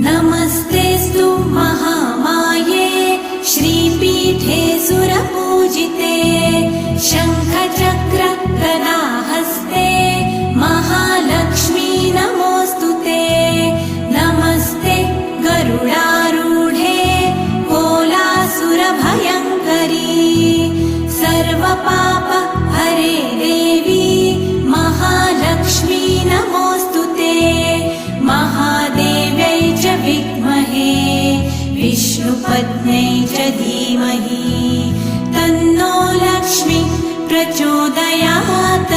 नमस्तेऽस्तु महामाये श्रीपीठे सुरपूजिते शङ्खचक्र गदाहस्ते महालक्ष्मी नमोऽस्तुते। नमस्ते गरुडारूढे कोलासुरभयङ्करी सर्वपाप हरे देवी महालक्ष्मी नमोऽस्तुते। महादेव्यै च विद्महे विष्णुपत्न्यै च धीमहि तन्नो लक्ष्मी प्रचोदयात्।